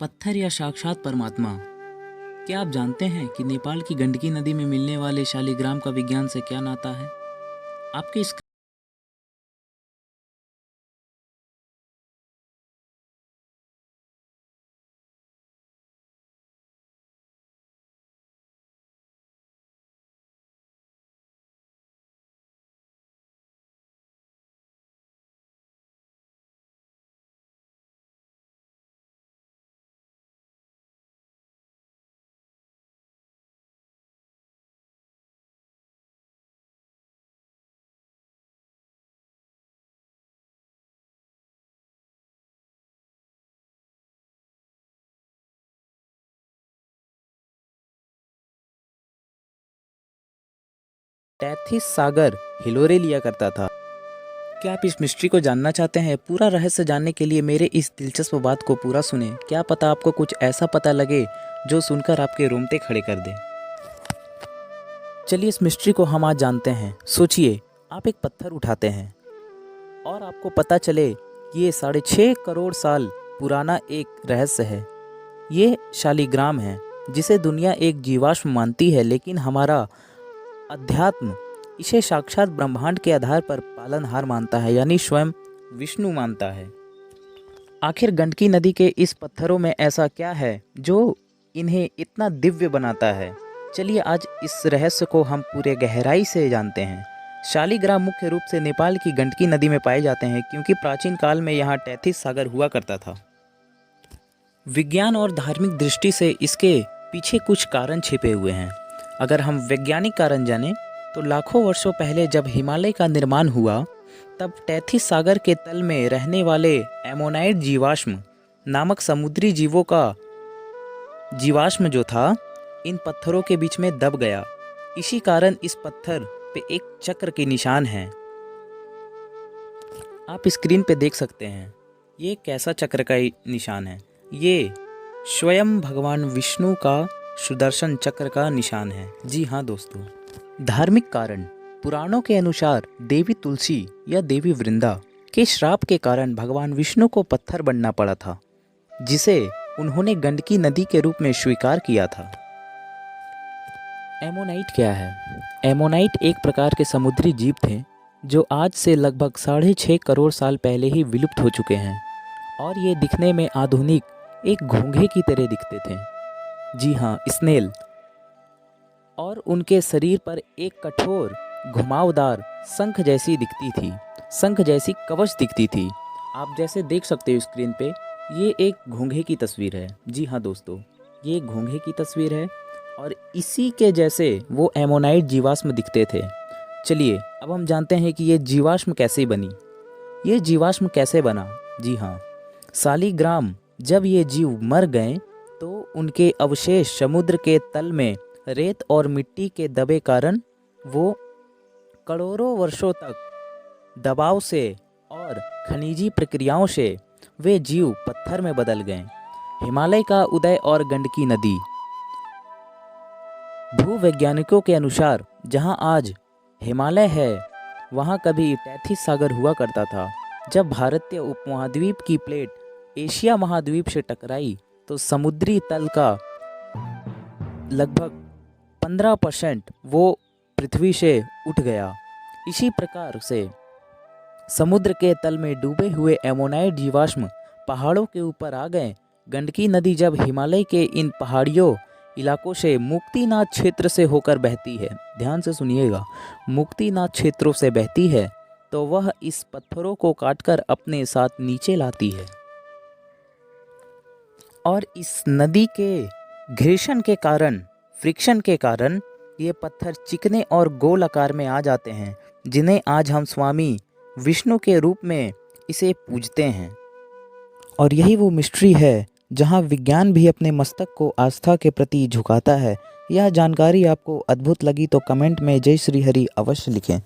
पत्थर या साक्षात परमात्मा। क्या आप जानते हैं कि नेपाल की गंडकी नदी में मिलने वाले शालिग्राम का विज्ञान से क्या नाता है? आपके इस टैथिस सागर हिलोरे लिया करता था। क्या आप इस मिस्ट्री को जानना चाहते हैं? पूरा रहस्य जानने के लिए मेरे इस दिलचस्प बात को पूरा सुने। क्या पता आपको कुछ ऐसा पता लगे जो सुनकर आपके रोंगटे खड़े कर दे। चलिए इस मिस्ट्री को हम आज जानते हैं। सोचिए, आप एक पत्थर उठाते हैं और आपको पता चले ये 6.5 करोड़ साल पुराना एक रहस्य है। ये शालिग्राम है जिसे दुनिया एक जीवाश्म मानती है, लेकिन हमारा अध्यात्म इसे साक्षात ब्रह्मांड के आधार पर पालनहार मानता है, यानी स्वयं विष्णु मानता है। आखिर गंडकी नदी के इस पत्थरों में ऐसा क्या है जो इन्हें इतना दिव्य बनाता है? चलिए आज इस रहस्य को हम पूरे गहराई से जानते हैं। शालिग्राम मुख्य रूप से नेपाल की गंडकी नदी में पाए जाते हैं, क्योंकि प्राचीन काल में यहाँ टैथिस सागर हुआ करता था। विज्ञान और धार्मिक दृष्टि से इसके पीछे कुछ कारण छिपे हुए हैं। अगर हम वैज्ञानिक कारण जानें तो लाखों वर्षों पहले जब हिमालय का निर्माण हुआ, तब टैथिस सागर के तल में रहने वाले एमोनाइट जीवाश्म नामक समुद्री जीवों का जीवाश्म जो था, इन पत्थरों के बीच में दब गया। इसी कारण इस पत्थर पे एक चक्र के निशान हैं। आप स्क्रीन पे देख सकते हैं, ये कैसा चक्र का निशान है। ये स्वयं भगवान विष्णु का सुदर्शन चक्र का निशान है। जी हाँ दोस्तों। धार्मिक कारण। पुराणों के अनुसार देवी तुलसी या देवी वृंदा के श्राप के कारण भगवान विष्णु को पत्थर बनना पड़ा था, जिसे उन्होंने गंडकी नदी के रूप में स्वीकार किया था। एमोनाइट क्या है? एमोनाइट एक प्रकार के समुद्री जीव थे जो आज से लगभग 6.5 करोड़ साल पहले ही विलुप्त हो चुके हैं, और ये दिखने में आधुनिक एक घोंघे की तरह दिखते थे। जी हाँ, स्नेल। और उनके शरीर पर एक कठोर घुमावदार शंख जैसी दिखती थी, शंख जैसी कवच दिखती थी। आप जैसे देख सकते हो स्क्रीन पे, ये एक घोंघे की तस्वीर है। जी हाँ दोस्तों, ये एक घोंघे की तस्वीर है और इसी के जैसे वो एमोनाइट जीवाश्म दिखते थे। चलिए अब हम जानते हैं कि ये जीवाश्म कैसे बनी। ये जीवाश्म कैसे बना? जी हाँ, शालिग्राम जब ये जीव मर गए तो उनके अवशेष समुद्र के तल में रेत और मिट्टी के दबे कारण वो करोड़ों वर्षों तक दबाव से और खनिजी प्रक्रियाओं से वे जीव पत्थर में बदल गए। हिमालय का उदय और गंडकी नदी। भूवैज्ञानिकों के अनुसार जहां आज हिमालय है, वहां कभी टैथिस सागर हुआ करता था। जब भारतीय उपमहाद्वीप की प्लेट एशिया महाद्वीप से टकराई तो समुद्री तल का लगभग 15% वो पृथ्वी से उठ गया। इसी प्रकार से समुद्र के तल में डूबे हुए एमोनाइट जीवाश्म पहाड़ों के ऊपर आ गए। गंडकी नदी जब हिमालय के इन पहाड़ियों इलाकों से मुक्तिनाथ क्षेत्र से होकर बहती है, ध्यान से सुनिएगा, मुक्तिनाथ क्षेत्रों से बहती है, तो वह इस पत्थरों को काटकर अपने साथ नीचे लाती है और इस नदी के घर्षण के कारण, फ्रिक्शन के कारण ये पत्थर चिकने और गोल आकार में आ जाते हैं, जिन्हें आज हम स्वामी विष्णु के रूप में इसे पूजते हैं। और यही वो मिस्ट्री है जहां विज्ञान भी अपने मस्तक को आस्था के प्रति झुकाता है। यह जानकारी आपको अद्भुत लगी तो कमेंट में जय श्री हरि अवश्य लिखें।